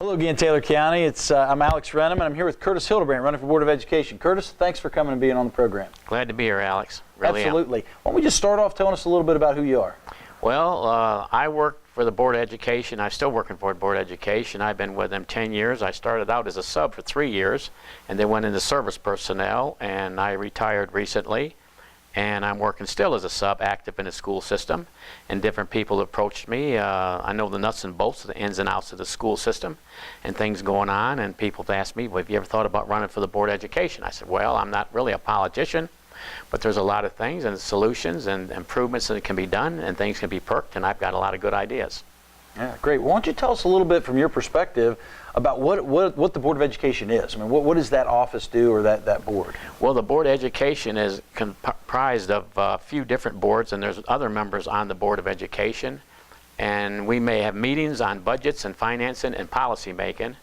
Hello again, Taylor County. I'm Alex Renham, and I'm here with Curtis Hildebrant, running for Board of Education. Curtis, thanks for coming and being on the program. Glad to be here, Alex. Really Absolutely. Why don't we just start off telling us a little bit about who you are? Well, I work for the Board of Education. I'm still working for the Board of Education. I've been with them 10 years. I started out as a sub for 3 years, and then went into service personnel, and I retired recently. And I'm working still as a sub, active in the school system. And different people approached me. I know the nuts and bolts, the ins and outs of the school system and things going on. And people have asked me, well, have you ever thought about running for the Board of Education? I said, well, I'm not really a politician, but there's a lot of things and solutions and improvements that can be done, and things can be perked, and I've got a lot of good ideas. Yeah, great. Well, why don't you tell us a little bit from your perspective about what the Board of Education is? I mean, what does that office do, or that board? Well, the Board of Education is comprised of a few different boards, and there's other members on the Board of Education. And we may have meetings on budgets and financing and policy making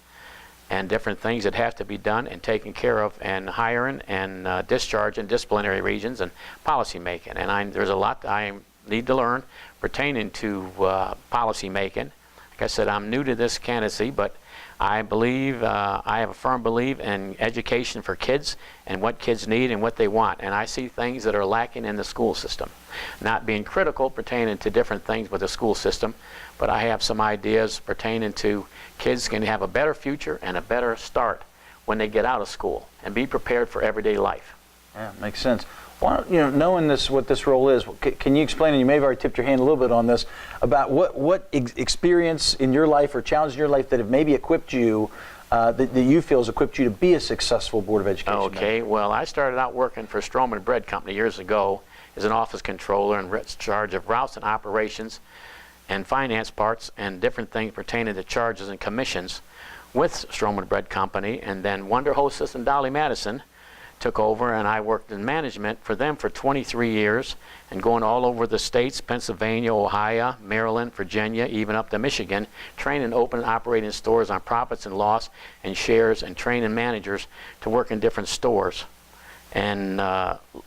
and different things that have to be done and taken care of, and hiring and discharge and disciplinary regions and policy making. And there's a lot I need to learn pertaining to policy making. Like I said, I'm new to this candidacy, but I believe, I have a firm belief in education for kids and what kids need and what they want. And I see things that are lacking in the school system. Not being critical pertaining to different things with the school system, but I have some ideas pertaining to kids can have a better future and a better start when they get out of school and be prepared for everyday life. Yeah, makes sense. Why don't, knowing what this role is, can you explain, and you may have already tipped your hand a little bit on this, about what experience in your life or challenges in your life that have maybe equipped you, that you feel has equipped you to be a successful Board of Education member? Okay, well, I started out working for Stroman Bread Company years ago as an office controller in charge of routes and operations and finance parts and different things pertaining to charges and commissions with Stroman Bread Company. And then Wonder Hostess and Dolly Madison took over, and I worked in management for them for 23 years and going all over the states, Pennsylvania, Ohio, Maryland, Virginia, even up to Michigan, training, opening, and operating stores on profits and loss and shares, and training managers to work in different stores, and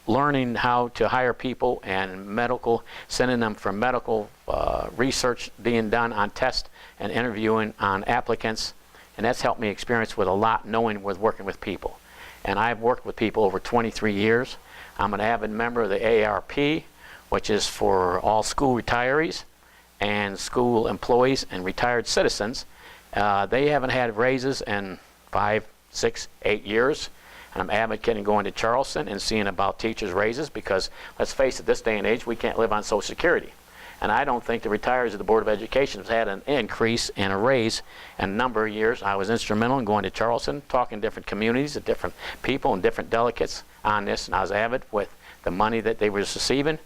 learning how to hire people and medical, sending them for medical research being done on tests and interviewing on applicants. And that's helped me experience with a lot, knowing with working with people. And I've worked with people over 23 years. I'm an avid member of the AARP, which is for all school retirees and school employees and retired citizens. They haven't had raises in 5, 6, 8 years. And I'm advocating going to Charleston and seeing about teachers' raises, because let's face it, this day and age, we can't live on Social Security. And I don't think the retirees of the Board of Education have had an increase and a raise in a number of years. I was instrumental in going to Charleston, talking to different communities, to different people and different delegates on this, and I was avid with the money that they were receiving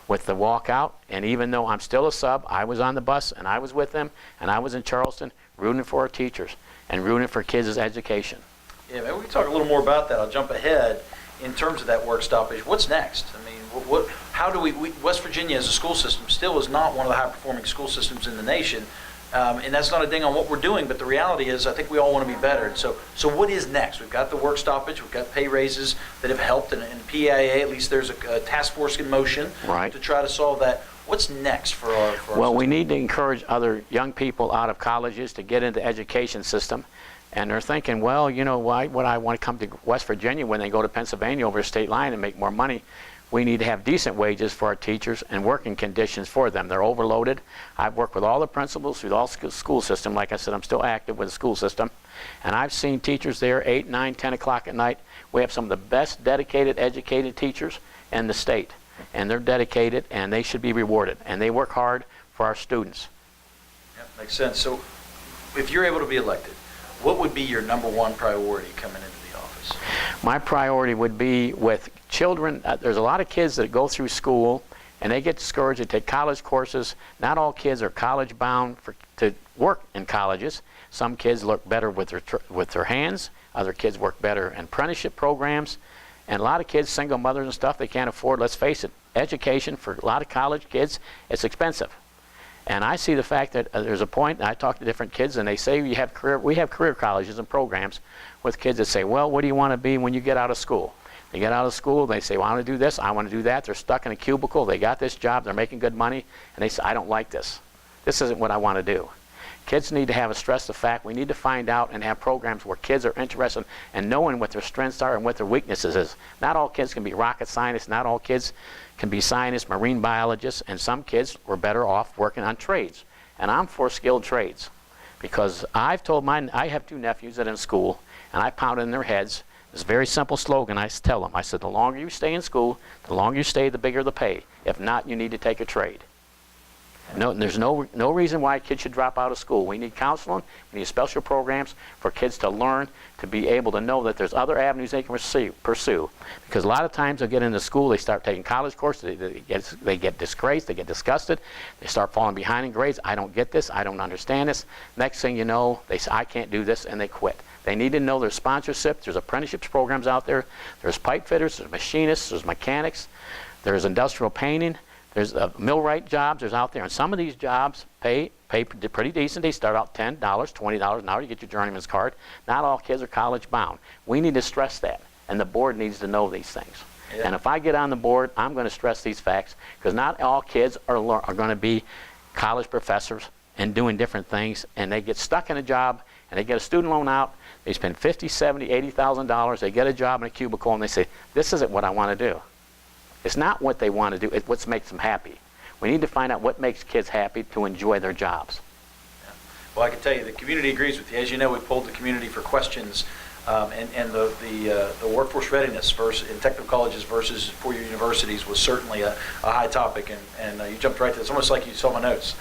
with the walkout. And even though I'm still a sub, I was on the bus and I was with them, and I was in Charleston rooting for our teachers and rooting for kids' education. Yeah, maybe we can talk a little more about that. I'll jump ahead in terms of that work stoppage. What's next? I mean, how do we West Virginia as a school system still is not one of the high-performing school systems in the nation, and that's not a ding on what we're doing, but the reality is I think we all want to be better. And so what is next? We've got the work stoppage, we've got pay raises that have helped, and in PIA at least there's a task force in motion to try to solve that. What's next for our Well, we need to encourage other young people out of colleges to get into the education system. And they're thinking, well, you know, why would I want to come to West Virginia when they go to Pennsylvania over the state line and make more money? We need to have decent wages for our teachers and working conditions for them. They're overloaded. I've worked with all the principals through the whole school system. Like I said, I'm still active with the school system. And I've seen teachers there 8, 9, 10 o'clock at night. We have some of the best dedicated, educated teachers in the state. And they're dedicated, and they should be rewarded. And they work hard for our students. Yeah, makes sense. So if you're able to be elected, what would be your #1 priority coming into the office? My priority would be with children. There's a lot of kids that go through school and they get discouraged. They take college courses. Not all kids are college bound to work in colleges. Some kids look better with their hands. Other kids work better in apprenticeship programs. And a lot of kids, single mothers and stuff, they can't afford, let's face it, education for a lot of college kids, it's expensive. And I see the fact that there's a point, and I talk to different kids, and they say we have career colleges and programs with kids that say, well, what do you want to be when you get out of school? They get out of school, they say, well, I want to do this, I want to do that. They're stuck in a cubicle, they got this job, they're making good money, and they say, I don't like this. This isn't what I want to do. Kids need to have a stress the fact. We need to find out and have programs where kids are interested in knowing what their strengths are and what their weaknesses is. Not all kids can be rocket scientists. Not all kids can be scientists, marine biologists, and some kids were better off working on trades. And I'm for skilled trades because I've told I have 2 nephews that are in school, and I pound in their heads this very simple slogan. I tell them, I said, the longer you stay in school, the longer you stay, the bigger the pay. If not, you need to take a trade. No, there's no reason why kids should drop out of school. We need counseling. We need special programs for kids to learn, to be able to know that there's other avenues they can pursue. Because a lot of times they'll get into school, they start taking college courses, they get disgraced, they get disgusted, they start falling behind in grades. I don't get this, I don't understand this. Next thing you know, they say, I can't do this, and they quit. They need to know there's sponsorship, there's apprenticeships programs out there, there's pipe fitters, there's machinists, there's mechanics, there's industrial painting. There's millwright jobs there's out there, and some of these jobs pay pretty decent. They start out $10, $20 an hour. You get your journeyman's card. Not all kids are college bound. We need to stress that, and the board needs to know these things. Yeah. And if I get on the board, I'm going to stress these facts because not all kids are going to be college professors and doing different things, and they get stuck in a job, and they get a student loan out. They spend $50,000, $70,000, $80,000. They get a job in a cubicle, and they say, this isn't what I want to do. It's not what they want to do, it's what makes them happy. We need to find out what makes kids happy to enjoy their jobs. Yeah. Well, I can tell you the community agrees with you. As you know, we polled the community for questions, and the workforce readiness in technical colleges versus four-year universities was certainly a high topic, and you jumped right to it. It's almost like you saw my notes.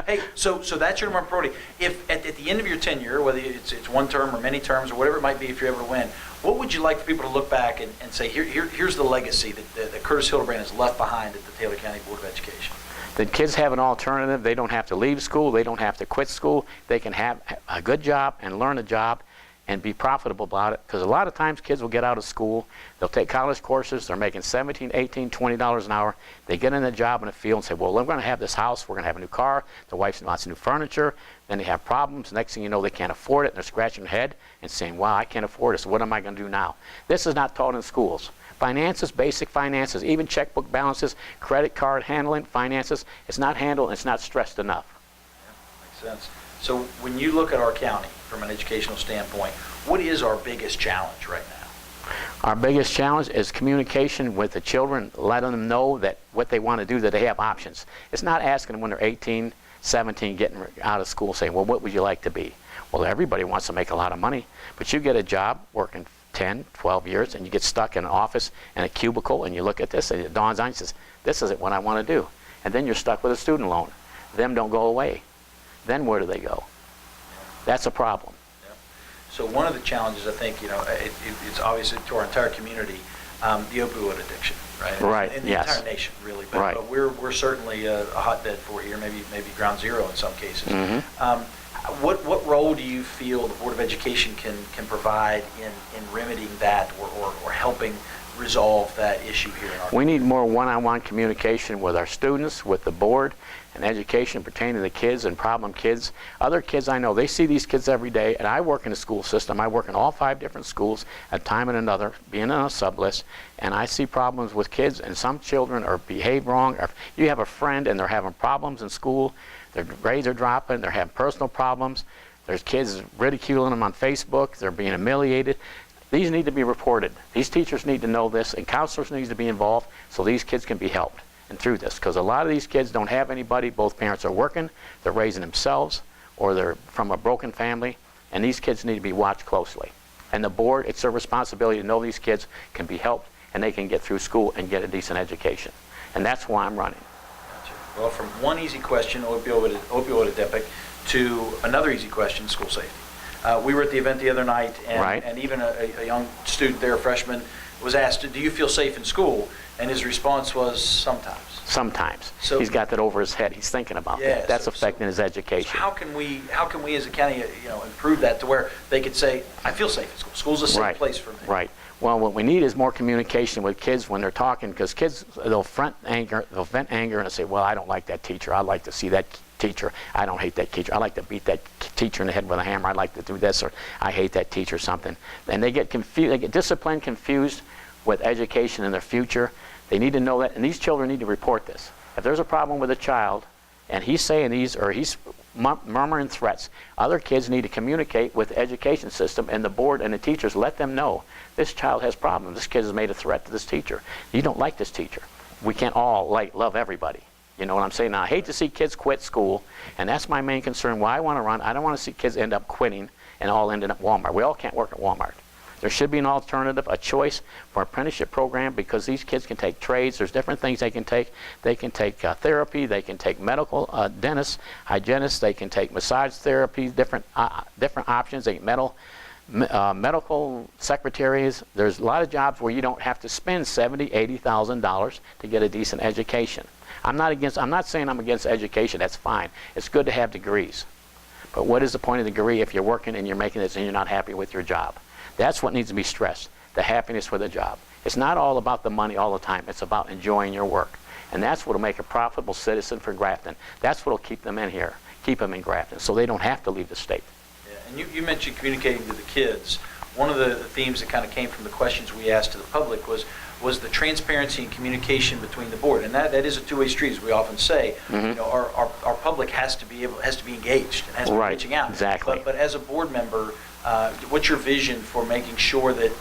Hey, so that's your number one priority. If at the end of your tenure, whether it's one term or many terms or whatever it might be, if you're able to win, what would you like for people to look back and say, here's the legacy that Curtis Hildebrant has left behind at the Taylor County Board of Education? That kids have an alternative. They don't have to leave school. They don't have to quit school. They can have a good job and learn a job and be profitable about it. Because a lot of times kids will get out of school, they'll take college courses, they're making $17, $18, $20 an hour. They get in a job in a field and say, well, we're going to have this house, we're going to have a new car, the wife wants new furniture. Then they have problems. Next thing you know, they can't afford it, and they're scratching their head and saying, wow, I can't afford this. What am I going to do now? This is not taught in schools. Finances, basic finances, even checkbook balances, credit card handling, finances, it's not handled and it's not stressed enough. Yeah, makes sense. So when you look at our county from an educational standpoint, what is our biggest challenge right now? Our biggest challenge is communication with the children, letting them know that what they want to do, that they have options. It's not asking them when they're 18, 17, getting out of school saying, well, what would you like to be? Well, everybody wants to make a lot of money, but you get a job working 10, 12 years, and you get stuck in an office in a cubicle, and you look at this, and it dawns on you and says, this isn't what I want to do. And then you're stuck with a student loan. Them don't go away. Then where do they go? That's a problem. Yeah. So one of the challenges, I think, it's obviously to our entire community, the opioid addiction, right? Right. In the yes. entire nation, really. But, right. but we're certainly a hotbed for it here, maybe ground zero in some cases. Mm-hmm. What role do you feel the Board of Education can provide in remedying that or helping resolve that issue here in our We need more one-on-one communication with our students, with the board, and education pertaining to the kids and problem kids. Other kids I know, they see these kids every day, and I work in the school system. I work in all 5 different schools at a time and another, being on a sublist, and I see problems with kids, and some children are behave wrong. Or you have a friend and they're having problems in school, their grades are dropping, they're having personal problems, there's kids ridiculing them on Facebook, they're being humiliated. These need to be reported. These teachers need to know this, and counselors need to be involved so these kids can be helped and through this. Because a lot of these kids don't have anybody. Both parents are working, they're raising themselves, or they're from a broken family, and these kids need to be watched closely. And the board, it's their responsibility to know these kids can be helped and they can get through school and get a decent education. And that's why I'm running. Gotcha. Well, from one easy question, opioid epidemic, to another easy question, school safety. We were at the event the other night, and, right. and even a young student there, a freshman, was asked, do you feel safe in school? And his response was, sometimes. Sometimes. So, he's got that over his head. He's thinking about that. That's affecting his education. So how can we as a county improve that to where they could say, I feel safe in school. School's a safe place for me. Right. Well, what we need is more communication with kids when they're talking, because kids, they'll vent anger and say, well, I don't like that teacher. I'd like to see that teacher. I don't hate that teacher. I like to beat that teacher in the head with a hammer. I'd like to do this, or I hate that teacher, or something. And they get confused. They get disciplined, confused with education in their future. They need to know that, and these children need to report this. If there's a problem with a child, and he's saying these, or he's murmuring threats. Other kids need to communicate with the education system, and the board and the teachers let them know this child has problems. This kid has made a threat to this teacher. You don't like this teacher. We can't all love everybody. You know what I'm saying? Now, I hate to see kids quit school, and that's my main concern. Why I want to run, I don't want to see kids end up quitting and all ending up at Walmart. We all can't work at Walmart. There should be an alternative, a choice for an apprenticeship program, because these kids can take trades. There's different things they can take. They can take therapy. They can take medical, dentists, hygienists. They can take massage therapy, different options. They can medical secretaries. There's a lot of jobs where you don't have to spend $70,000, $80,000 to get a decent education. I'm not saying I'm against education. That's fine. It's good to have degrees. But what is the point of the degree if you're working and you're making this and you're not happy with your job? That's what needs to be stressed, the happiness with the job. It's not all about the money all the time. It's about enjoying your work. And that's what will make a profitable citizen for Grafton. That's what will keep them in here, keep them in Grafton, so they don't have to leave the state. Yeah, and you mentioned communicating to the kids. One of the themes that kind of came from the questions we asked to the public was the transparency and communication between the board, and that is a two-way street, as we often say. Mm-hmm. You know, our public has to be engaged and has to be reaching out. Exactly. But as a board member, what's your vision for making sure that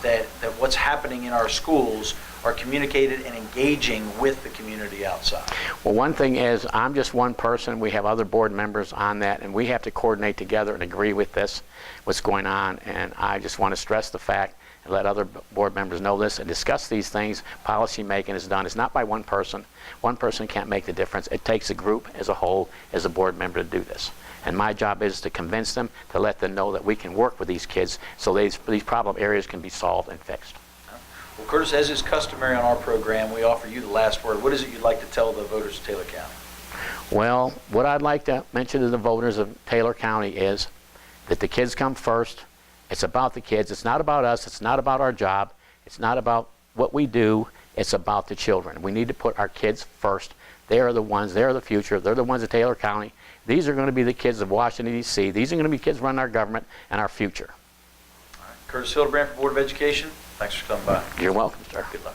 what's happening in our schools are communicated and engaging with the community outside? Well, one thing is, I'm just one person. We have other board members on that, and we have to coordinate together and agree with this, what's going on. And I just want to stress the fact and let other board members know this and discuss these things. Policy making is done. It's not by one person. One person can't make the difference. It takes a group as a whole, as a board member, to do this. And my job is to convince them, to let them know that we can work with these kids so these problem areas can be solved and fixed. Well, Curtis, as is customary on our program, we offer you the last word. What is it you'd like to tell the voters of Taylor County? Well, what I'd like to mention to the voters of Taylor County is that the kids come first. It's about the kids. It's not about us. It's not about our job. It's not about what we do. It's about the children. We need to put our kids first. They are the ones. They are the future. They're the ones of Taylor County. These are going to be the kids of Washington, D.C. These are going to be kids running our government and our future. All right. Curtis Hildebrant for Board of Education. Thanks for coming by. You're welcome, sir. Good luck.